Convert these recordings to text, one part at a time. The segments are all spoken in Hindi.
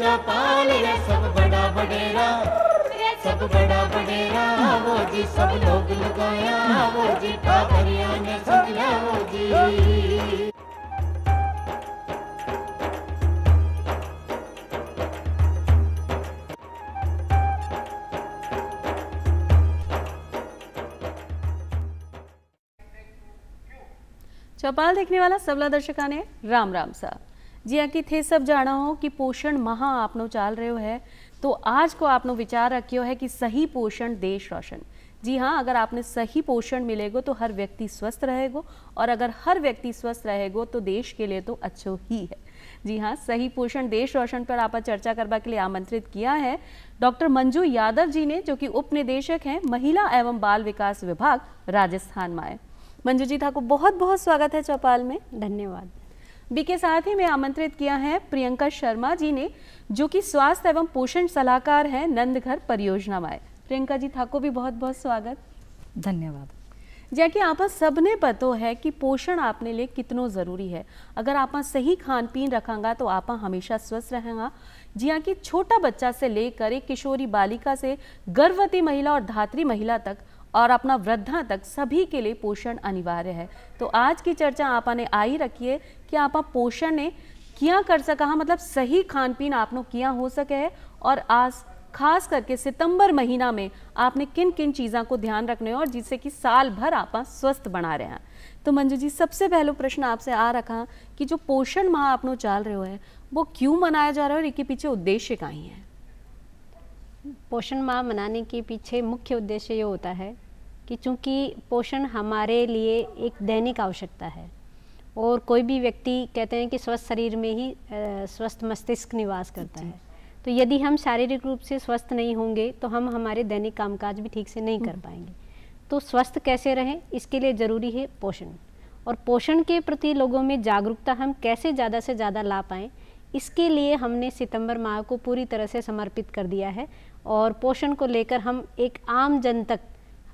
बच्चा पाल रे सब बड़ा बडेरा, सब बड़ा बडेरा वो जी, सब लोग लगाया वो जी, पादरिया ने समझा वो जी। चौपाल देखने वाला सबला दर्शका ने राम राम सा जी आकी थे सब जाना हो कि पोषण माह आपनो चाल रहे है, तो आज को आपनो विचार रखियो है कि सही पोषण देश रोशन। जी हाँ, अगर आपने सही पोषण मिलेगो तो हर व्यक्ति स्वस्थ रहेगो, और अगर हर व्यक्ति स्वस्थ रहेगो तो देश के लिए तो अच्छो ही है। जी हाँ, सही पोषण देश रोशन पर आप चर्चा करने के लिए आमंत्रित किया है डॉक्टर मंजू यादव जी ने, जो कि उप निदेशक हैं महिला एवं बाल विकास विभाग राजस्थान में। मंजू जी, आपको बहुत बहुत स्वागत है चौपाल में। धन्यवाद। बी के साथ ही मैं आमंत्रित किया है प्रियंका शर्मा जी ने, जो कि स्वास्थ्य एवं पोषण सलाहकार हैं नंदघर परियोजना में। प्रियंका जी, थाको भी बहुत बहुत स्वागत। धन्यवाद। जैसे आप सबने पतो है कि पोषण आपने लिए कितनो जरूरी है। अगर आप सही खान पीन रखांगा तो आप हमेशा स्वस्थ रहेंगे। जी हाँ, कि छोटा बच्चा से लेकर एक किशोरी बालिका से गर्भवती महिला और धात्री महिला तक और अपना वृद्धा तक सभी के लिए पोषण अनिवार्य है। तो आज की चर्चा आपने आई रखिए कि आप पोषण ने किया कर सका, मतलब सही खान पीन आपने किया हो सके है, और आज खास करके सितंबर महीना में आपने किन किन चीज़ों को ध्यान रखने और जिससे कि साल भर आप स्वस्थ बना रहे हैं। तो मंजू जी, सबसे पहला प्रश्न आपसे आ रखा कि जो पोषण माह आपनो चाल रहे है वो क्यों मनाया जा रहा है और इसके पीछे उद्देश्य का ही है? पोषण माह मनाने के पीछे मुख्य उद्देश्य ये होता है कि चूंकि पोषण हमारे लिए एक दैनिक आवश्यकता है, और कोई भी व्यक्ति कहते हैं कि स्वस्थ शरीर में ही स्वस्थ मस्तिष्क निवास करता है। तो यदि हम शारीरिक रूप से स्वस्थ नहीं होंगे तो हम हमारे दैनिक कामकाज भी ठीक से नहीं कर पाएंगे। तो स्वस्थ कैसे रहें, इसके लिए ज़रूरी है पोषण, और पोषण के प्रति लोगों में जागरूकता हम कैसे ज़्यादा से ज़्यादा ला पाएँ, इसके लिए हमने सितंबर माह को पूरी तरह से समर्पित कर दिया है। और पोषण को लेकर हम एक आम जन तक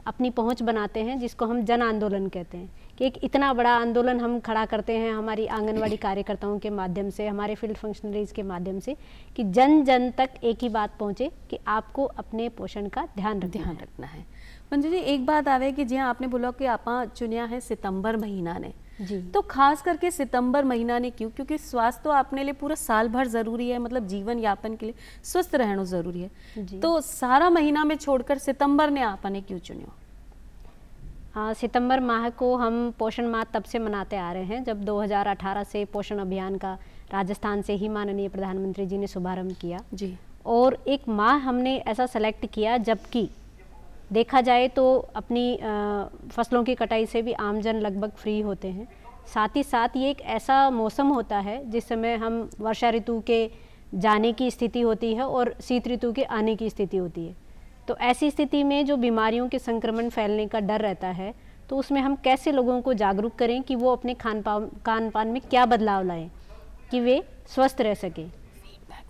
अपनी पहुंच बनाते हैं, जिसको हम जन आंदोलन कहते हैं, कि एक इतना बड़ा आंदोलन हम खड़ा करते हैं हमारी आंगनवाड़ी कार्यकर्ताओं के माध्यम से, हमारे फील्ड फंक्शनरीज के माध्यम से, कि जन जन तक एक ही बात पहुंचे कि आपको अपने पोषण का ध्यान रखना है। मंजू जी, एक बात आवे कि जी आपने बोला कि आप चुनिया है सितंबर महीना ने जी, तो खास करके सितंबर महीना ने क्यों? क्योंकि स्वास्थ्य तो आपने लिए पूरा साल भर जरूरी है, मतलब जीवन यापन के लिए स्वस्थ रहना जरूरी है। तो सारा महीना में छोड़कर सितंबर ने आपने क्यों चुनियो? सितंबर माह को हम पोषण माह तब से मनाते आ रहे हैं जब 2018 से पोषण अभियान का राजस्थान से ही माननीय प्रधानमंत्री जी ने शुभारंभ किया जी। और एक माह हमने ऐसा सेलेक्ट किया जबकि देखा जाए तो अपनी फसलों की कटाई से भी आमजन लगभग फ्री होते हैं। साथ ही साथ ये एक ऐसा मौसम होता है जिस समय हम वर्षा ऋतु के जाने की स्थिति होती है और शीत ऋतु के आने की स्थिति होती है। तो ऐसी स्थिति में जो बीमारियों के संक्रमण फैलने का डर रहता है, तो उसमें हम कैसे लोगों को जागरूक करें कि वो अपने खान पान में क्या बदलाव लाएं कि वे स्वस्थ रह सकें।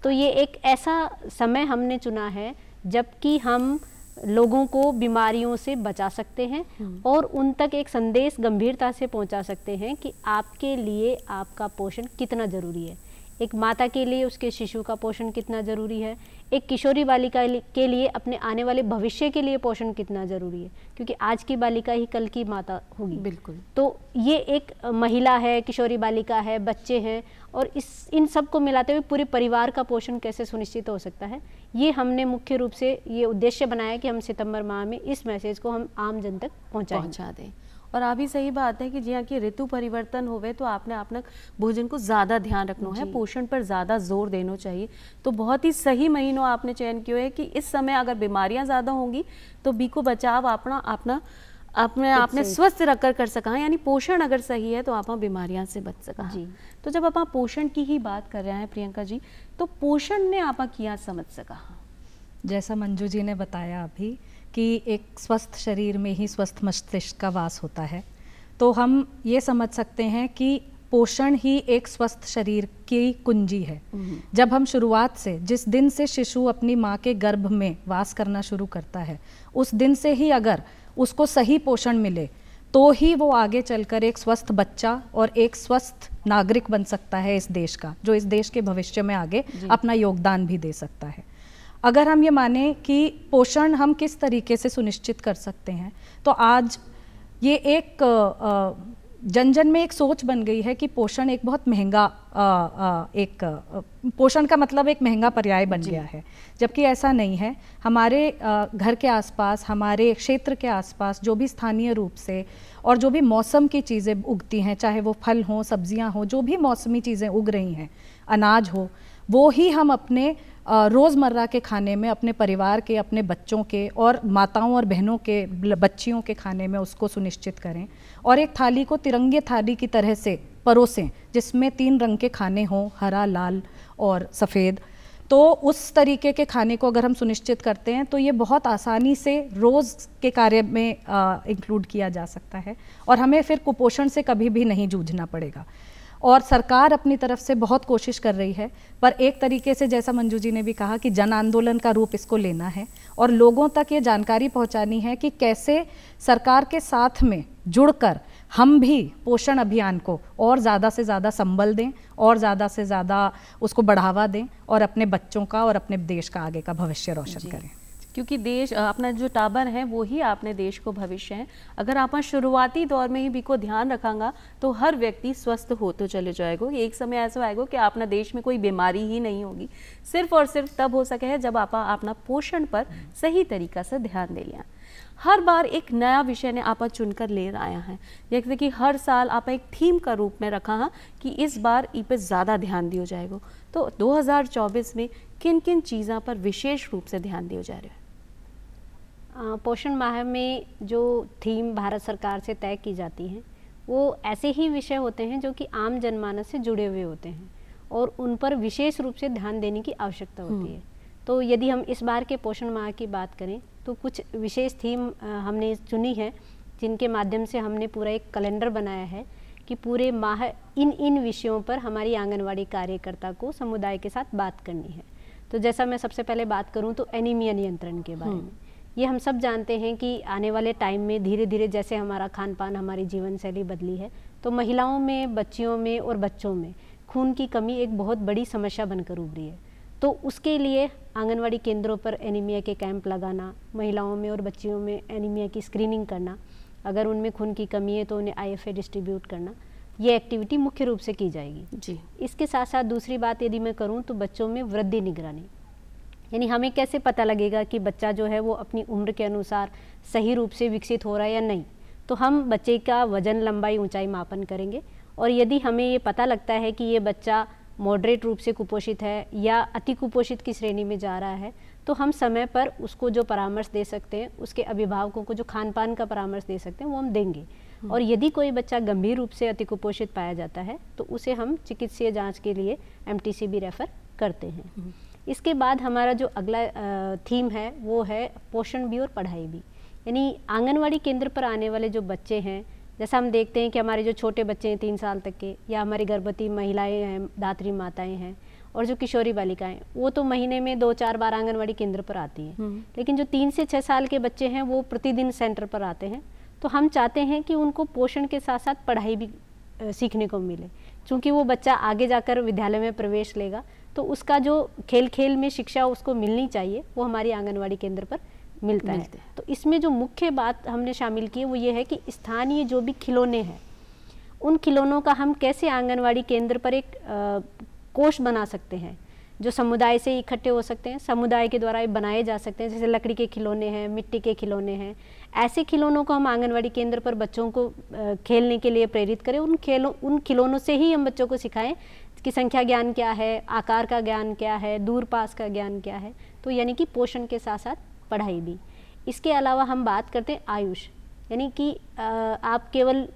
तो ये एक ऐसा समय हमने चुना है जबकि हम लोगों को बीमारियों से बचा सकते हैं और उन तक एक संदेश गंभीरता से पहुंचा सकते हैं कि आपके लिए आपका पोषण कितना ज़रूरी है। एक माता के लिए उसके शिशु का पोषण कितना ज़रूरी है, एक किशोरी बालिका के लिए अपने आने वाले भविष्य के लिए पोषण कितना ज़रूरी है, क्योंकि आज की बालिका ही कल की माता होगी। बिल्कुल। तो ये एक महिला है, किशोरी बालिका है, बच्चे हैं, और इन सब को मिलाते हुए पूरे परिवार का पोषण कैसे सुनिश्चित हो सकता है, ये हमने मुख्य रूप से ये उद्देश्य बनाया कि हम सितंबर माह में इस मैसेज को हम आम जन तक पहुँचा दें। और अभी सही बात है कि जी हाँ कि ऋतु परिवर्तन होवे तो आपने अपना भोजन को ज़्यादा ध्यान रखना है, पोषण पर ज़्यादा जोर देना चाहिए। तो बहुत ही सही महीनों आपने चयन किया है कि इस समय अगर बीमारियां ज़्यादा होंगी तो बी को बचाव आपने स्वस्थ रखकर कर सका, यानी पोषण अगर सही है तो आप बीमारियां से बच सका। तो जब आप पोषण की ही बात कर रहे हैं प्रियंका जी, तो पोषण ने आप किया समझ सका? जैसा मंजू जी ने बताया अभी कि एक स्वस्थ शरीर में ही स्वस्थ मस्तिष्क का वास होता है, तो हम ये समझ सकते हैं कि पोषण ही एक स्वस्थ शरीर की कुंजी है। जब हम शुरुआत से, जिस दिन से शिशु अपनी माँ के गर्भ में वास करना शुरू करता है, उस दिन से ही अगर उसको सही पोषण मिले तो ही वो आगे चलकर एक स्वस्थ बच्चा और एक स्वस्थ नागरिक बन सकता है इस देश का, जो इस देश के भविष्य में आगे अपना योगदान भी दे सकता है। अगर हम ये माने कि पोषण हम किस तरीके से सुनिश्चित कर सकते हैं, तो आज ये एक जन जन में एक सोच बन गई है कि पोषण एक बहुत महंगा पोषण का मतलब एक महंगा पर्याय बन गया है, जबकि ऐसा नहीं है। हमारे घर के आसपास, हमारे क्षेत्र के आसपास जो भी स्थानीय रूप से और जो भी मौसम की चीज़ें उगती हैं, चाहे वो फल हों, सब्जियां हों, जो भी मौसमी चीज़ें उग रही हैं, अनाज हो, वो ही हम अपने रोज़मर्रा के खाने में अपने परिवार के, अपने बच्चों के और माताओं और बहनों के, बच्चियों के खाने में उसको सुनिश्चित करें और एक थाली को तिरंगे थाली की तरह से परोसें, जिसमें 3 रंग के खाने हों, हरा, लाल और सफ़ेद। तो उस तरीके के खाने को अगर हम सुनिश्चित करते हैं तो ये बहुत आसानी से रोज़ के कार्य में इंक्लूड किया जा सकता है और हमें फिर कुपोषण से कभी भी नहीं जूझना पड़ेगा। और सरकार अपनी तरफ से बहुत कोशिश कर रही है, पर एक तरीके से जैसा मंजू जी ने भी कहा कि जन आंदोलन का रूप इसको लेना है और लोगों तक ये जानकारी पहुंचानी है कि कैसे सरकार के साथ में जुड़कर हम भी पोषण अभियान को और ज़्यादा से ज़्यादा संबल दें और ज़्यादा से ज़्यादा उसको बढ़ावा दें और अपने बच्चों का और अपने देश का आगे का भविष्य रोशन करें, क्योंकि देश अपना जो टाबर है वो ही अपने देश को भविष्य है। अगर आप शुरुआती दौर में ही भी को ध्यान रखांगा तो हर व्यक्ति स्वस्थ हो तो चले जाएगा। एक समय ऐसा आएगा कि अपना देश में कोई बीमारी ही नहीं होगी। सिर्फ और सिर्फ तब हो सके है जब आप अपना पोषण पर सही तरीका से ध्यान दे लिया। हर बार एक नया विषय ने आप चुनकर ले आया है, जैसे कि हर साल आप एक थीम का रूप में रखा है कि इस बार ई पे ज़्यादा ध्यान दिया जाएगा। तो 2024 में किन किन चीज़ों पर विशेष रूप से ध्यान दिया जा रहा है? पोषण माह में जो थीम भारत सरकार से तय की जाती है वो ऐसे ही विषय होते हैं जो कि आम जनमानस से जुड़े हुए होते हैं और उन पर विशेष रूप से ध्यान देने की आवश्यकता होती है। तो यदि हम इस बार के पोषण माह की बात करें तो कुछ विशेष थीम हमने चुनी है, जिनके माध्यम से हमने पूरा एक कैलेंडर बनाया है कि पूरे माह इन विषयों पर हमारी आंगनवाड़ी कार्यकर्ता को समुदाय के साथ बात करनी है। तो जैसा मैं सबसे पहले बात करूं तो एनीमिया नियंत्रण के बारे में। ये हम सब जानते हैं कि आने वाले टाइम में धीरे धीरे जैसे हमारा खान पान, हमारी जीवन शैली बदली है, तो महिलाओं में, बच्चियों में और बच्चों में खून की कमी एक बहुत बड़ी समस्या बनकर उभरी है। तो उसके लिए आंगनवाड़ी केंद्रों पर एनीमिया के कैंप लगाना, महिलाओं में और बच्चियों में एनीमिया की स्क्रीनिंग करना, अगर उनमें खून की कमी है तो उन्हें IFA डिस्ट्रीब्यूट करना, ये एक्टिविटी मुख्य रूप से की जाएगी जी। इसके साथ साथ दूसरी बात यदि मैं करूँ तो बच्चों में वृद्धि निगरानी, यानी हमें कैसे पता लगेगा कि बच्चा जो है वो अपनी उम्र के अनुसार सही रूप से विकसित हो रहा है या नहीं। तो हम बच्चे का वजन, लंबाई, ऊंचाई मापन करेंगे और यदि हमें ये पता लगता है कि ये बच्चा मॉडरेट रूप से कुपोषित है या अति कुपोषित की श्रेणी में जा रहा है, तो हम समय पर उसको जो परामर्श दे सकते हैं, उसके अभिभावकों को जो खान पान का परामर्श दे सकते हैं वो हम देंगे। और यदि कोई बच्चा गंभीर रूप से अति कुपोषित पाया जाता है तो उसे हम चिकित्सीय जांच के लिए MTCB रेफर करते हैं। इसके बाद हमारा जो अगला थीम है वो है पोषण भी और पढ़ाई भी, यानी आंगनवाड़ी केंद्र पर आने वाले जो बच्चे हैं, जैसा हम देखते हैं कि हमारे जो छोटे बच्चे हैं 3 साल तक के, या हमारी गर्भवती महिलाएं हैं, दात्री माताएं हैं और जो किशोरी बालिकाएं, वो तो महीने में 2-4 बार आंगनवाड़ी केंद्र पर आती हैं। लेकिन जो 3 से 6 साल के बच्चे हैं वो प्रतिदिन सेंटर पर आते हैं। तो हम चाहते हैं कि उनको पोषण के साथ साथ पढ़ाई भी सीखने को मिले, क्योंकि वो बच्चा आगे जाकर विद्यालय में प्रवेश लेगा तो उसका जो खेल खेल में शिक्षा उसको मिलनी चाहिए वो हमारी आंगनवाड़ी केंद्र पर मिलता है। तो इसमें जो मुख्य बात हमने शामिल की है वो ये है कि स्थानीय जो भी खिलौने हैं, उन खिलौनों का हम कैसे आंगनवाड़ी केंद्र पर एक कोष बना सकते हैं जो समुदाय से इकट्ठे हो सकते हैं, समुदाय के द्वारा बनाए जा सकते हैं। जैसे लकड़ी के खिलौने हैं, मिट्टी के खिलौने हैं, ऐसे खिलौनों को हम आंगनवाड़ी केंद्र पर बच्चों को खेलने के लिए प्रेरित करें। उन खिलौनों से ही हम बच्चों को सिखाएं कि संख्या ज्ञान क्या है, आकार का ज्ञान क्या है, दूर पास का ज्ञान क्या है। तो यानी कि पोषण के साथ साथ पढ़ाई भी। इसके अलावा हम बात करते हैं आयुष, यानी कि आप केवल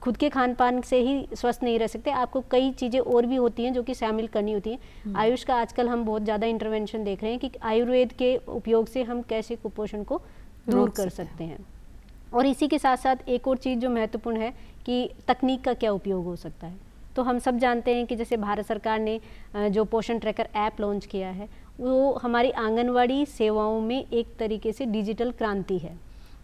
खुद के खान पान से ही स्वस्थ नहीं रह सकते, आपको कई चीज़ें और भी होती हैं जो कि शामिल करनी होती हैं। आयुष का आजकल हम बहुत ज़्यादा इंटरवेंशन देख रहे हैं कि आयुर्वेद के उपयोग से हम कैसे कुपोषण को दूर कर सकते हैं। और इसी के साथ साथ एक और चीज़ जो महत्वपूर्ण है कि तकनीक का क्या उपयोग हो सकता है। तो हम सब जानते हैं कि जैसे भारत सरकार ने जो पोषण ट्रैकर ऐप लॉन्च किया है वो हमारी आंगनवाड़ी सेवाओं में एक तरीके से डिजिटल क्रांति है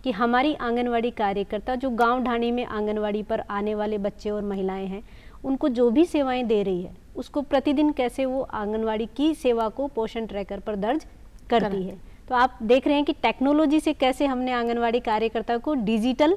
कि हमारी आंगनवाड़ी कार्यकर्ता जो गांव ढाणी में आंगनवाड़ी पर आने वाले बच्चे और महिलाएं हैं उनको जो भी सेवाएं दे रही है उसको प्रतिदिन कैसे वो आंगनवाड़ी की सेवा को पोषण ट्रैकर पर दर्ज करती है। तो आप देख रहे हैं कि टेक्नोलॉजी से कैसे हमने आंगनवाड़ी कार्यकर्ता को डिजिटल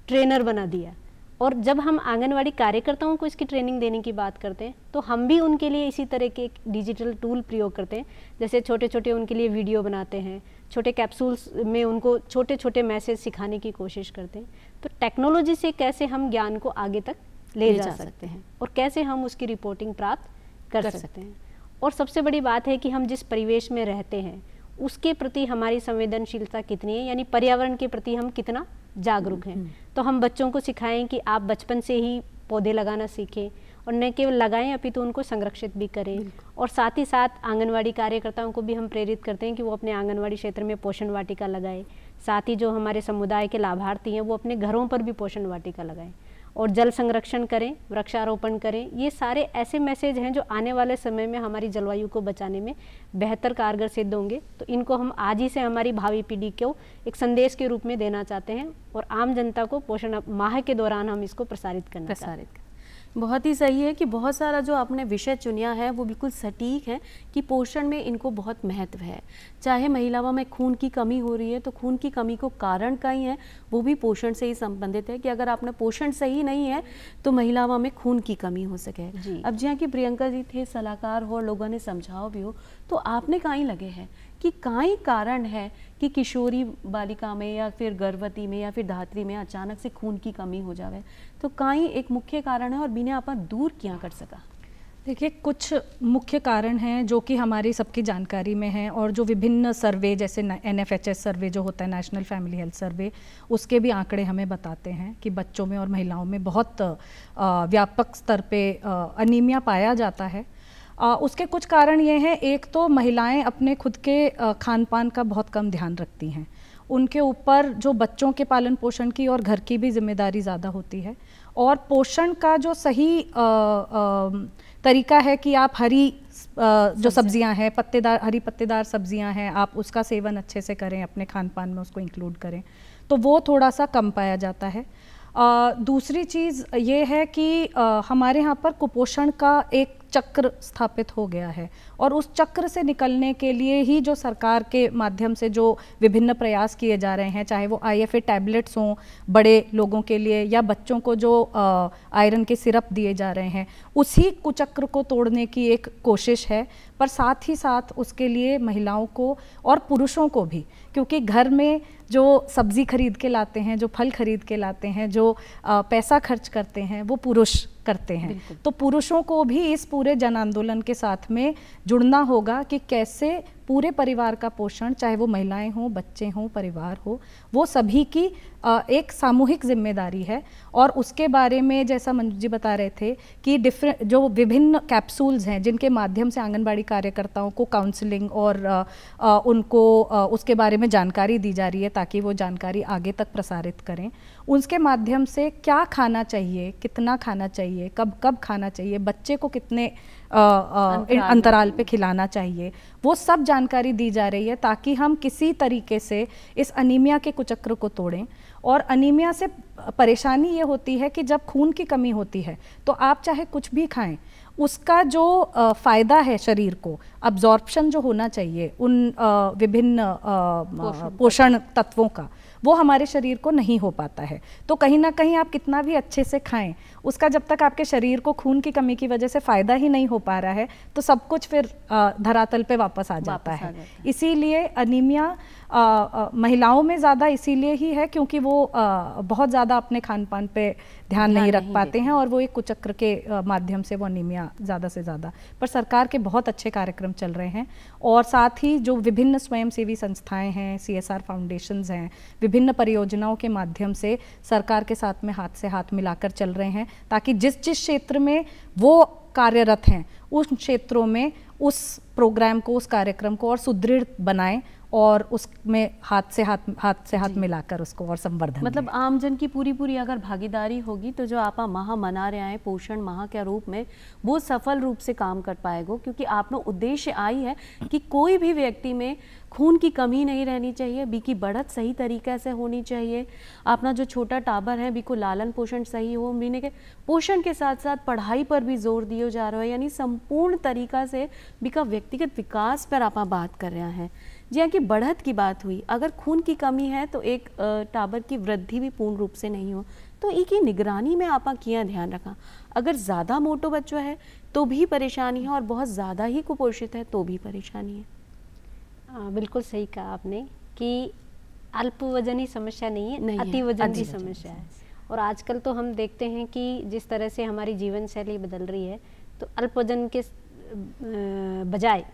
ट्रेनर बना दिया। और जब हम आंगनवाड़ी कार्यकर्ताओं को इसकी ट्रेनिंग देने की बात करते हैं तो हम भी उनके लिए इसी तरह के डिजिटल टूल प्रयोग करते हैं, जैसे छोटे छोटे उनके लिए वीडियो बनाते हैं, छोटे कैप्सूल्स में उनको छोटे छोटे मैसेज सिखाने की कोशिश करते हैं। तो टेक्नोलॉजी से कैसे हम ज्ञान को आगे तक ले जा सकते हैं और कैसे हम उसकी रिपोर्टिंग प्राप्त कर सकते हैं। और सबसे बड़ी बात है कि हम जिस परिवेश में रहते हैं उसके प्रति हमारी संवेदनशीलता कितनी है, यानी पर्यावरण के प्रति हम कितना जागरूक हैं। तो हम बच्चों को सिखाएं कि आप बचपन से ही पौधे लगाना सीखें और न केवल लगाएं अपितु उनको संरक्षित भी करें। और साथ ही साथ आंगनवाड़ी कार्यकर्ताओं को भी हम प्रेरित करते हैं कि वो अपने आंगनवाड़ी क्षेत्र में पोषण वाटिका लगाएं। साथ ही जो हमारे समुदाय के लाभार्थी हैं वो अपने घरों पर भी पोषण वाटिका लगाएं और जल संरक्षण करें, वृक्षारोपण करें। ये सारे ऐसे मैसेज हैं जो आने वाले समय में हमारी जलवायु को बचाने में बेहतर कारगर सिद्ध होंगे। तो इनको हम आज ही से हमारी भावी पीढ़ी को एक संदेश के रूप में देना चाहते हैं और आम जनता को पोषण माह के दौरान हम इसको प्रसारित करना चाहते हैं। बहुत ही सही है कि बहुत सारा जो आपने विषय चुनिया है वो बिल्कुल सटीक है कि पोषण में इनको बहुत महत्व है। चाहे महिलाओं में खून की कमी हो रही है तो खून की कमी को कारण का ही है, वो भी पोषण से ही संबंधित है कि अगर आपने पोषण सही नहीं है तो महिलाओं में खून की कमी हो सके। अब जहाँ की प्रियंका जी थे सलाहकार हो, लोगों ने समझाओ भी हो, तो आपने कहीं लगे हैं कि कहीं कारण है कि किशोरी बालिका में या फिर गर्भवती में या फिर धात्री में अचानक से खून की कमी हो जावे, तो कहीं एक मुख्य कारण है और बिना आप दूर क्या कर सका? देखिए, कुछ मुख्य कारण हैं जो कि हमारी सबकी जानकारी में हैं और जो विभिन्न सर्वे जैसे NFHS सर्वे जो होता है, नेशनल फैमिली हेल्थ सर्वे, उसके भी आंकड़े हमें बताते हैं कि बच्चों में और महिलाओं में बहुत व्यापक स्तर पे अनीमिया पाया जाता है। उसके कुछ कारण ये हैं, एक तो महिलाएं अपने खुद के खान पान का बहुत कम ध्यान रखती हैं, उनके ऊपर जो बच्चों के पालन पोषण की और घर की भी जिम्मेदारी ज़्यादा होती है। और पोषण का जो सही तरीका है कि आप हरी जो सब्जियां हैं, हरी पत्तेदार सब्जियां हैं, आप उसका सेवन अच्छे से करें, अपने खान पान में उसको इंक्लूड करें, तो वो थोड़ा सा कम पाया जाता है। दूसरी चीज़ ये है कि हमारे यहाँ पर कुपोषण का एक चक्र स्थापित हो गया है और उस चक्र से निकलने के लिए ही जो सरकार के माध्यम से जो विभिन्न प्रयास किए जा रहे हैं, चाहे वो IFA टैबलेट्स हों बड़े लोगों के लिए या बच्चों को जो आयरन के सिरप दिए जा रहे हैं, उसी कुचक्र को तोड़ने की एक कोशिश है। पर साथ ही साथ उसके लिए महिलाओं को और पुरुषों को भी, क्योंकि घर में जो सब्जी खरीद के लाते हैं, जो फल खरीद के लाते हैं, जो पैसा खर्च करते हैं, वो पुरुष करते हैं। तो पुरुषों को भी इस पूरे जन आंदोलन के साथ में जुड़ना होगा कि कैसे पूरे परिवार का पोषण, चाहे वो महिलाएं हों, बच्चे हों, परिवार हो, वो सभी की एक सामूहिक जिम्मेदारी है। और उसके बारे में जैसा मंजू जी बता रहे थे कि जो विभिन्न कैप्सूल्स हैं जिनके माध्यम से आंगनबाड़ी कार्यकर्ताओं को काउंसलिंग और उनको उसके बारे में जानकारी दी जा रही है ताकि वो जानकारी आगे तक प्रसारित करें, उसके माध्यम से क्या खाना चाहिए, कितना खाना चाहिए, कब कब खाना चाहिए, बच्चे को कितने अंतराल पे खिलाना चाहिए, वो सब जानकारी दी जा रही है ताकि हम किसी तरीके से इस अनीमिया के कुचक्र को तोड़ें। और अनीमिया से परेशानी ये होती है कि जब खून की कमी होती है तो आप चाहे कुछ भी खाएं, उसका जो फ़ायदा है शरीर को, अब्जॉर्प्शन जो होना चाहिए उन विभिन्न पोषण तत्वों का, वो हमारे शरीर को नहीं हो पाता है। तो कहीं ना कहीं आप कितना भी अच्छे से खाएं, उसका जब तक आपके शरीर को खून की कमी की वजह से फ़ायदा ही नहीं हो पा रहा है तो सब कुछ फिर धरातल पे वापस आ जाता है। इसीलिए अनीमिया महिलाओं में ज़्यादा इसीलिए ही है क्योंकि वो बहुत ज़्यादा अपने खान पान पे ध्यान नहीं रख पाते हैं और वो एक कुचक्र के माध्यम से वो अनीमिया ज़्यादा से ज़्यादा। पर सरकार के बहुत अच्छे कार्यक्रम चल रहे हैं और साथ ही जो विभिन्न स्वयंसेवी संस्थाएं हैं, CSR फाउंडेशंस हैं, विभिन्न परियोजनाओं के माध्यम से सरकार के साथ में हाथ से हाथ मिलाकर चल रहे हैं ताकि जिस जिस क्षेत्र में वो कार्यरत हैं उन क्षेत्रों में उस प्रोग्राम को, उस कार्यक्रम को और सुदृढ़ बनाएं और उसमें हाथ से हाथ मिलाकर उसको और संवर्धन। मतलब आमजन की पूरी अगर भागीदारी होगी तो जो आप माह मना रहे हैं पोषण माह के रूप में, वो सफल रूप से काम कर पाएगा, क्योंकि आपनो उद्देश्य आई है कि कोई भी व्यक्ति में खून की कमी नहीं रहनी चाहिए, बी की बढ़त सही तरीके से होनी चाहिए, अपना जो छोटा टाबर है बी को लालन पोषण सही हो, बीने के पोषण के साथ साथ पढ़ाई पर भी जोर दिया जा रहा है, यानी संपूर्ण तरीका से बी का व्यक्तिगत विकास पर आप बात कर रहे हैं। जी कि बढ़त की बात हुई, अगर खून की कमी है तो एक टाबर की वृद्धि भी पूर्ण रूप से नहीं हो, तो एक निगरानी में आप किया ध्यान रखा। अगर ज़्यादा मोटो बच्चों है तो भी परेशानी है और बहुत ज़्यादा ही कुपोषित है तो भी परेशानी है। बिल्कुल सही कहा आपने कि अल्प वजन ही समस्या नहीं है, अति वजन की समस्या है। और आजकल तो हम देखते हैं कि जिस तरह से हमारी जीवन शैली बदल रही है, तो अल्प वजन के बजाय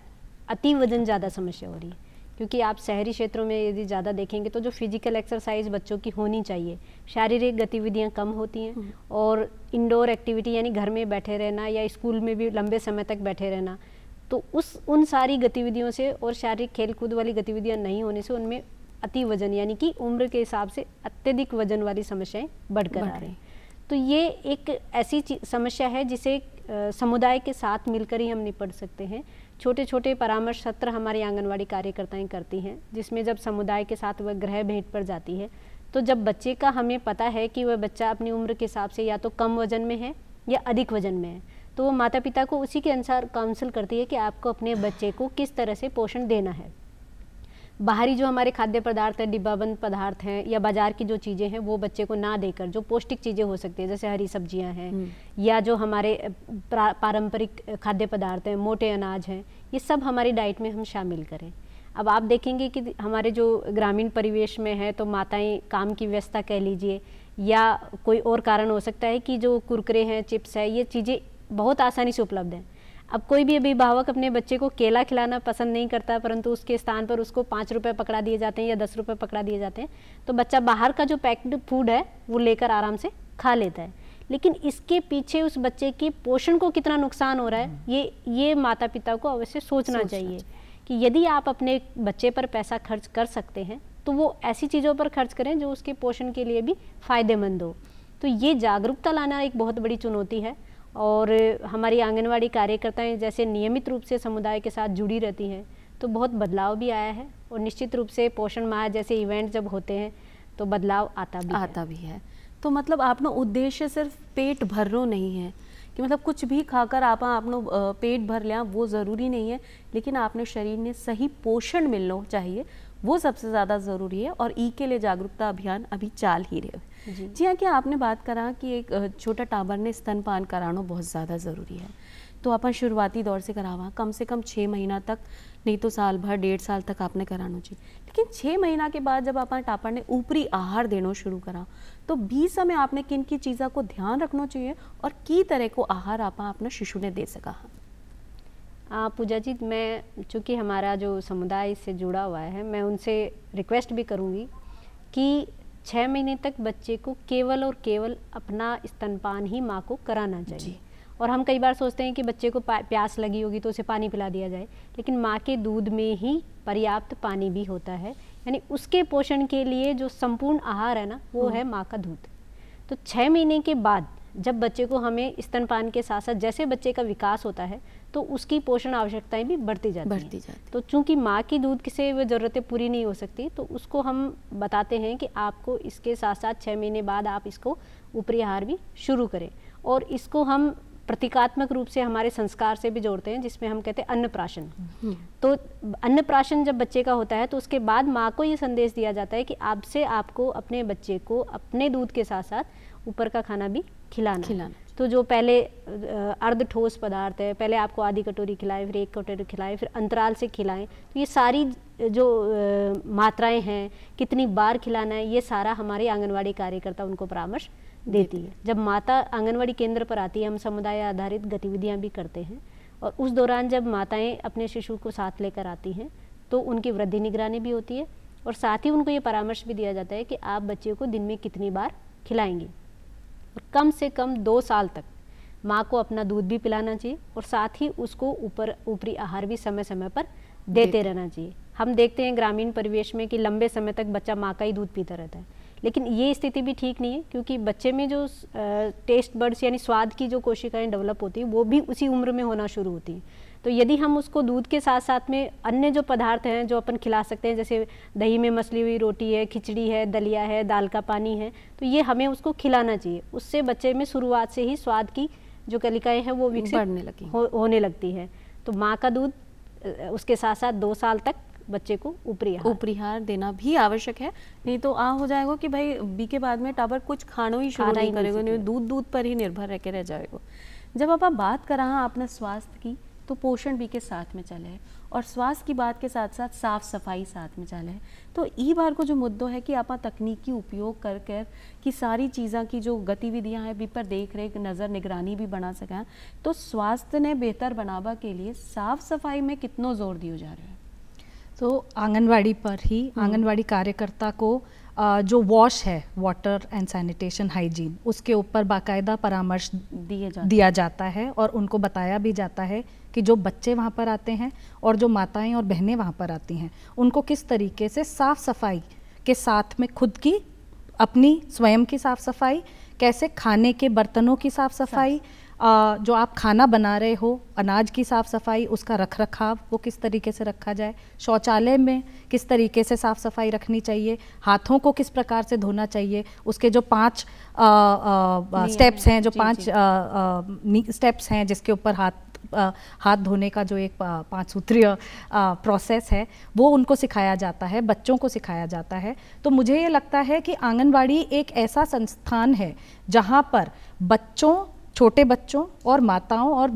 अति वजन ज़्यादा समस्या हो रही है। क्योंकि आप शहरी क्षेत्रों में यदि ज़्यादा देखेंगे तो जो फिजिकल एक्सरसाइज बच्चों की होनी चाहिए, शारीरिक गतिविधियां कम होती हैं, और इंडोर एक्टिविटी यानी घर में बैठे रहना या स्कूल में भी लंबे समय तक बैठे रहना, तो उन सारी गतिविधियों से और शारीरिक खेलकूद वाली गतिविधियां नहीं होने से उनमें अति वजन यानी कि उम्र के हिसाब से अत्यधिक वजन वाली समस्याएं बढ़कर आ रही हैं। तो ये एक ऐसी समस्या है जिसे समुदाय के साथ मिलकर ही हम निपट सकते हैं। छोटे छोटे परामर्श सत्र हमारी आंगनवाड़ी कार्यकर्ताएं करती हैं, जिसमें जब समुदाय के साथ वह गृह भेंट पर जाती है, तो जब बच्चे का हमें पता है कि वह बच्चा अपनी उम्र के हिसाब से या तो कम वजन में है या अधिक वजन में है, तो वो माता पिता को उसी के अनुसार काउंसिल करती है कि आपको अपने बच्चे को किस तरह से पोषण देना है। बाहरी जो हमारे खाद्य पदार्थ हैं, डिब्बाबंद पदार्थ हैं या बाजार की जो चीज़ें हैं, वो बच्चे को ना देकर जो पौष्टिक चीज़ें हो सकती हैं, जैसे हरी सब्जियां हैं या जो हमारे पारंपरिक खाद्य पदार्थ हैं, मोटे अनाज हैं, ये सब हमारी डाइट में हम शामिल करें। अब आप देखेंगे कि हमारे जो ग्रामीण परिवेश में है, तो माताएं काम की व्यस्तता कह लीजिए या कोई और कारण हो सकता है कि जो कुरकुरे हैं, चिप्स है, ये चीज़ें बहुत आसानी से उपलब्ध हैं। अब कोई भी अभिभावक अपने बच्चे को केला खिलाना पसंद नहीं करता, परंतु उसके स्थान पर उसको 5 रुपये पकड़ा दिए जाते हैं या 10 रुपये पकड़ा दिए जाते हैं, तो बच्चा बाहर का जो पैक्ड फूड है वो लेकर आराम से खा लेता है। लेकिन इसके पीछे उस बच्चे के पोषण को कितना नुकसान हो रहा है, ये माता पिता को अवश्य सोचना चाहिए कि यदि आप अपने बच्चे पर पैसा खर्च कर सकते हैं तो वो ऐसी चीज़ों पर खर्च करें जो उसके पोषण के लिए भी फायदेमंद हो। तो ये जागरूकता लाना एक बहुत बड़ी चुनौती है, और हमारी आंगनवाड़ी कार्यकर्ताएं जैसे नियमित रूप से समुदाय के साथ जुड़ी रहती हैं, तो बहुत बदलाव भी आया है। और निश्चित रूप से पोषण माह जैसे इवेंट जब होते हैं तो बदलाव आता भी है। तो मतलब आपनो उद्देश्य सिर्फ पेट भरनो नहीं है कि मतलब कुछ भी खाकर आप आपनो पेट भर लिया, वो ज़रूरी नहीं है, लेकिन आपने शरीर ने सही पोषण मिलना चाहिए, वो सबसे ज़्यादा ज़रूरी है। और ई के लिए जागरूकता अभियान अभी चाल ही रहे। जी हाँ, क्या आपने बात करा कि एक छोटा टाबर ने स्तनपान कराना बहुत ज़्यादा ज़रूरी है, तो अपन शुरुआती दौर से करावा, कम से कम 6 महीना तक, नहीं तो साल भर 1.5 साल तक आपने कराना चाहिए। लेकिन 6 महीना के बाद जब अपन टापर ने ऊपरी आहार देना शुरू करा, तो 20 समय आपने किन की चीज़ों को ध्यान रखना चाहिए और की तरह को आहार आप अपना शिशु ने दे सका? पूजा जी, मैं चूँकि हमारा जो समुदाय इससे जुड़ा हुआ है, मैं उनसे रिक्वेस्ट भी करूँगी कि 6 महीने तक बच्चे को केवल और केवल अपना स्तनपान ही माँ को कराना चाहिए। और हम कई बार सोचते हैं कि बच्चे को प्यास लगी होगी तो उसे पानी पिला दिया जाए, लेकिन माँ के दूध में ही पर्याप्त पानी भी होता है, यानी उसके पोषण के लिए जो संपूर्ण आहार है ना, वो है माँ का दूध। तो 6 महीने के बाद जब बच्चे को हमें स्तनपान के साथ साथ जैसे बच्चे का विकास होता है तो उसकी पोषण आवश्यकताएं भी बढ़ती जाती हैं। तो चूंकि माँ की दूध से वो ज़रूरतें पूरी नहीं हो सकती, तो उसको हम बताते हैं कि आपको इसके साथ साथ 6 महीने बाद आप इसको ऊपरी आहार भी शुरू करें। और इसको हम प्रतीकात्मक रूप से हमारे संस्कार से भी जोड़ते हैं, जिसमें हम कहते हैं अन्नप्राशन। तो अन्नप्राशन जब बच्चे का होता है तो उसके बाद माँ को ये संदेश दिया जाता है कि अब से आपको अपने बच्चे को अपने दूध के साथ साथ ऊपर का खाना भी खिलाना। तो जो पहले अर्ध ठोस पदार्थ है, पहले आपको आधी कटोरी खिलाएं, फिर 1 कटोरी खिलाएं, फिर अंतराल से खिलाएं। तो ये सारी जो मात्राएं हैं, कितनी बार खिलाना है, ये सारा हमारे आंगनवाड़ी कार्यकर्ता उनको परामर्श देती है। जब माता आंगनवाड़ी केंद्र पर आती है, हम समुदाय आधारित गतिविधियां भी करते हैं, और उस दौरान जब माताएं अपने शिशु को साथ लेकर आती हैं तो उनकी वृद्धि निगरानी भी होती है, और साथ ही उनको ये परामर्श भी दिया जाता है कि आप बच्चे को दिन में कितनी बार खिलाएंगे। और कम से कम 2 साल तक माँ को अपना दूध भी पिलाना चाहिए, और साथ ही उसको ऊपरी आहार भी समय समय पर देते रहना चाहिए। हम देखते हैं ग्रामीण परिवेश में कि लंबे समय तक बच्चा माँ का ही दूध पीता रहता है, लेकिन ये स्थिति भी ठीक नहीं है, क्योंकि बच्चे में जो टेस्ट बड्स यानी स्वाद की जो कोशिकाएं डेवलप होती है वो भी उसी उम्र में होना शुरू होती हैं। तो यदि हम उसको दूध के साथ साथ में अन्य जो पदार्थ हैं जो अपन खिला सकते हैं, जैसे दही में मसली हुई रोटी है, खिचड़ी है, दलिया है, दाल का पानी है, तो ये हमें उसको खिलाना चाहिए। उससे बच्चे में शुरुआत से ही स्वाद की जो कलिकाएँ हैं वो विकसित होने लगती है। तो माँ का दूध उसके साथ साथ 2 साल तक बच्चे को ऊपरी आहार देना भी आवश्यक है, नहीं तो हो जाएगा कि भाई बी के बाद में टाबर कुछ खाना ही शुरू नहीं करेगा, नहीं दूध पर ही निर्भर रह के रह जाएगा। जब आप बात कर रहा आपने स्वास्थ्य की, तो पोषण भी के साथ में चले है, और स्वास्थ्य की बात के साथ साथ साफ सफाई साथ में चले है। तो ई बार को जो मुद्दो है कि आप तकनीकी उपयोग कर कर कि सारी चीज़ों की जो गतिविधियां हैं बी पर देख रेख नज़र निगरानी भी बना सकें, तो स्वास्थ्य ने बेहतर बनावा के लिए साफ सफाई में कितना जोर दिया जा रहा है? तो आंगनवाड़ी पर ही आंगनवाड़ी कार्यकर्ता को जो वॉश है, वाटर एंड सैनिटेशन हाइजीन, उसके ऊपर बाकायदा परामर्श दिया जाता है और उनको बताया भी जाता है कि जो बच्चे वहाँ पर आते हैं और जो माताएं और बहनें वहाँ पर आती हैं उनको किस तरीके से साफ़ सफाई के साथ में खुद की अपनी स्वयं की साफ़ सफाई, कैसे खाने के बर्तनों की साफ़ सफाई, जो आप खाना बना रहे हो अनाज की साफ़ सफाई, उसका रख रखाव वो किस तरीके से रखा जाए, शौचालय में किस तरीके से साफ़ सफाई रखनी चाहिए, हाथों को किस प्रकार से धोना चाहिए, उसके जो 5 स्टेप्स हैं, जो 5 स्टेप्स हैं जिसके ऊपर हाथ धोने का जो एक 5 सूत्रीय प्रोसेस है वो उनको सिखाया जाता है, बच्चों को सिखाया जाता है। तो मुझे ये लगता है कि आंगनवाड़ी एक ऐसा संस्थान है जहाँ पर बच्चों, छोटे बच्चों और माताओं और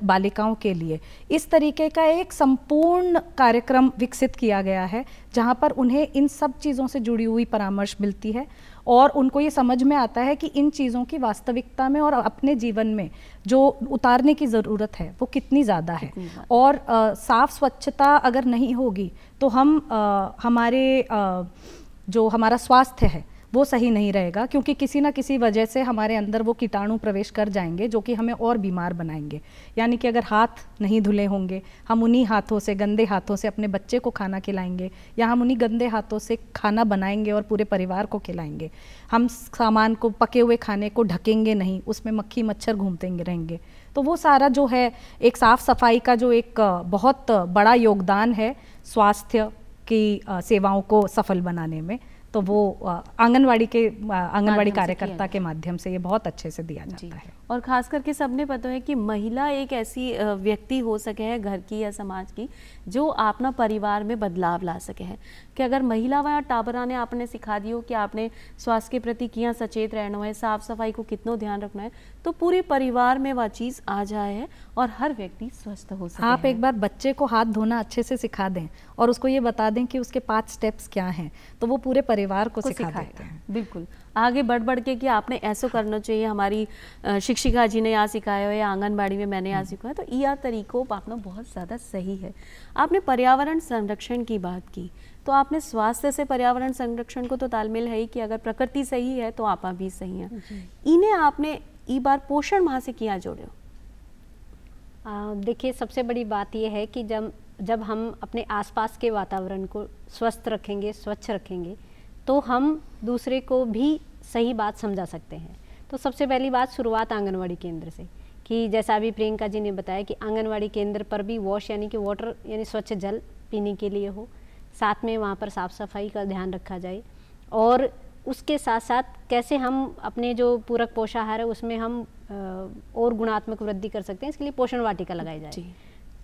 बालिकाओं के लिए इस तरीके का एक संपूर्ण कार्यक्रम विकसित किया गया है जहां पर उन्हें इन सब चीज़ों से जुड़ी हुई परामर्श मिलती है और उनको ये समझ में आता है कि इन चीज़ों की वास्तविकता में और अपने जीवन में जो उतारने की ज़रूरत है वो कितनी ज़्यादा है। और साफ स्वच्छता अगर नहीं होगी तो हम हमारे जो हमारा स्वास्थ्य है वो सही नहीं रहेगा, क्योंकि किसी ना किसी वजह से हमारे अंदर वो कीटाणु प्रवेश कर जाएंगे जो कि हमें और बीमार बनाएंगे। यानी कि अगर हाथ नहीं धुले होंगे, हम उन्हीं हाथों से, गंदे हाथों से अपने बच्चे को खाना खिलाएंगे या हम उन्हीं गंदे हाथों से खाना बनाएंगे और पूरे परिवार को खिलाएंगे। हम सामान को, पके हुए खाने को ढकेंगे नहीं, उसमें मक्खी मच्छर घूमते रहेंगे। तो वो सारा जो है एक साफ़ सफाई का जो एक बहुत बड़ा योगदान है स्वास्थ्य की सेवाओं को सफल बनाने में, तो वो आंगनवाड़ी कार्यकर्ता के माध्यम से ये बहुत अच्छे से दिया जाता है। और खास करके सबने पता है कि महिला एक ऐसी व्यक्ति हो सके है घर की या समाज की जो अपना परिवार में बदलाव ला सके है कि अगर महिला व टाबरा ने आपने सिखा दियो कि आपने स्वास्थ्य के प्रति किया सचेत रहना है, साफ सफाई को कितना ध्यान रखना है, तो पूरे परिवार में वह चीज़ आ जाए है और हर व्यक्ति स्वस्थ हो सके। आप एक बार बच्चे को हाथ धोना अच्छे से सिखा दें और उसको ये बता दें कि उसके 5 स्टेप्स क्या हैं, तो वो पूरे परिवार को सिखा देते हैं। बिल्कुल आगे बढ़ के कि आपने ऐसा करना चाहिए, हमारी शिक्षिका जी ने यहाँ सिखाया या आंगनबाड़ी में मैंने यहाँ सिखाया, तो यह तरीकों अपना बहुत ज़्यादा सही है। आपने पर्यावरण संरक्षण की बात की, तो आपने स्वास्थ्य से पर्यावरण संरक्षण को तो तालमेल है ही कि अगर प्रकृति सही है तो आप भी सही हैं। इन्हें आपने ई बार पोषण माह से किया जोड़ो? देखिए, सबसे बड़ी बात यह है कि जब हम अपने आसपास के वातावरण को स्वस्थ रखेंगे, स्वच्छ रखेंगे, तो हम दूसरे को भी सही बात समझा सकते हैं। तो सबसे पहली बात शुरुआत आंगनवाड़ी केंद्र से, कि जैसा अभी प्रियंका जी ने बताया कि आंगनवाड़ी केंद्र पर भी वॉश यानी कि वाटर यानी स्वच्छ जल पीने के लिए हो, साथ में वहाँ पर साफ़ सफाई का ध्यान रखा जाए, और उसके साथ साथ कैसे हम अपने जो पूरक पोषाहार है उसमें हम और गुणात्मक वृद्धि कर सकते हैं, इसके लिए पोषण वाटिका लगाई जाए।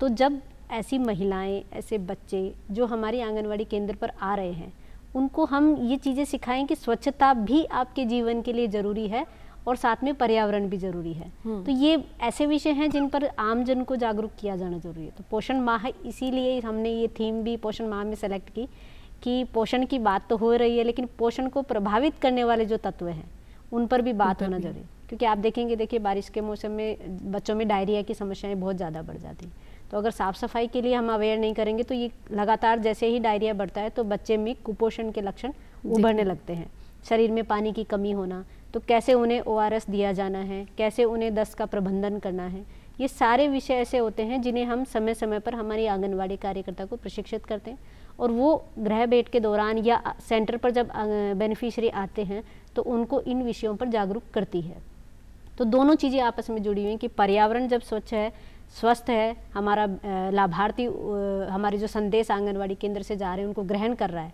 तो जब ऐसी महिलाएं, ऐसे बच्चे जो हमारी आंगनवाड़ी केंद्र पर आ रहे हैं, उनको हम ये चीज़ें सिखाएं कि स्वच्छता भी आपके जीवन के लिए ज़रूरी है और साथ में पर्यावरण भी ज़रूरी है। तो ये ऐसे विषय हैं जिन पर आम जन को जागरूक किया जाना ज़रूरी है। तो पोषण माह, इसीलिए हमने ये थीम भी पोषण माह में सेलेक्ट की कि पोषण की बात तो हो रही है, लेकिन पोषण को प्रभावित करने वाले जो तत्व हैं उन पर भी बात होना जरूरी है। क्योंकि आप देखेंगे, देखिए बारिश के मौसम में बच्चों में डायरिया की समस्याएं बहुत ज़्यादा बढ़ जाती हैं। तो अगर साफ़ सफाई के लिए हम अवेयर नहीं करेंगे तो ये लगातार जैसे ही डायरिया बढ़ता है तो बच्चे में कुपोषण के लक्षण उभरने लगते हैं। शरीर में पानी की कमी होना, तो कैसे उन्हें ORS दिया जाना है, कैसे उन्हें दस्त का प्रबंधन करना है, ये सारे विषय ऐसे होते हैं जिन्हें हम समय समय पर हमारी आंगनवाड़ी कार्यकर्ता को प्रशिक्षित करते हैं और वो गृह भेंट के दौरान या सेंटर पर जब बेनिफिशियरी आते हैं तो उनको इन विषयों पर जागरूक करती है। तो दोनों चीज़ें आपस में जुड़ी हुई हैं कि पर्यावरण जब स्वच्छ है, स्वस्थ है, हमारा लाभार्थी हमारे जो संदेश आंगनवाड़ी केंद्र से जा रहे हैं उनको ग्रहण कर रहा है,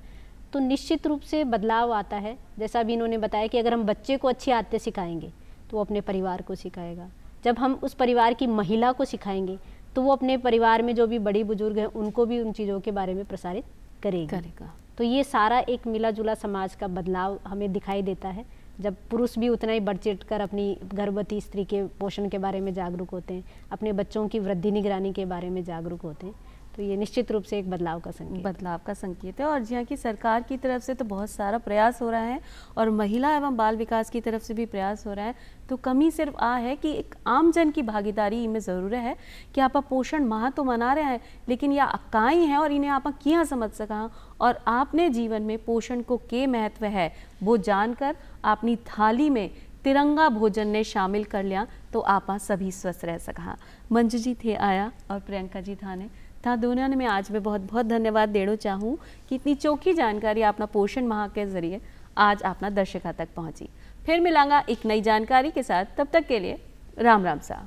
तो निश्चित रूप से बदलाव आता है। जैसा अभी इन्होंने बताया कि अगर हम बच्चे को अच्छी आदतें सिखाएंगे तो वो अपने परिवार को सिखाएगा, जब हम उस परिवार की महिला को सिखाएंगे तो वो अपने परिवार में जो भी बड़ी बुजुर्ग हैं उनको भी उन चीज़ों के बारे में प्रसारित करेगा। तो ये सारा एक मिला जुला समाज का बदलाव हमें दिखाई देता है जब पुरुष भी उतना ही बढ़ चढ़ कर अपनी गर्भवती स्त्री के पोषण के बारे में जागरूक होते हैं, अपने बच्चों की वृद्धि निगरानी के बारे में जागरूक होते हैं। तो ये निश्चित रूप से एक बदलाव का संकेत है। और जी हाँ कि सरकार की तरफ से तो बहुत सारा प्रयास हो रहा है और महिला एवं बाल विकास की तरफ से भी प्रयास हो रहा है। तो कमी सिर्फ आ है कि एक आम जन की भागीदारी में ज़रूर है कि आप पोषण माह तो मना रहे हैं, लेकिन यह अक्काई हैं और इन्हें आप किया समझ सका और आपने जीवन में पोषण को के महत्व है वो जानकर अपनी थाली में तिरंगा भोजन ने शामिल कर लिया तो आप सभी स्वस्थ रह सका। मंजू जी थे आया और प्रियंका जी थाने था दोनों ने मैं आज में बहुत बहुत धन्यवाद देना चाहूँ कि इतनी चौखी जानकारी अपना पोषण माह के जरिए आज अपना दर्शकों तक पहुँची। फिर मिलांगा एक नई जानकारी के साथ, तब तक के लिए राम राम सा।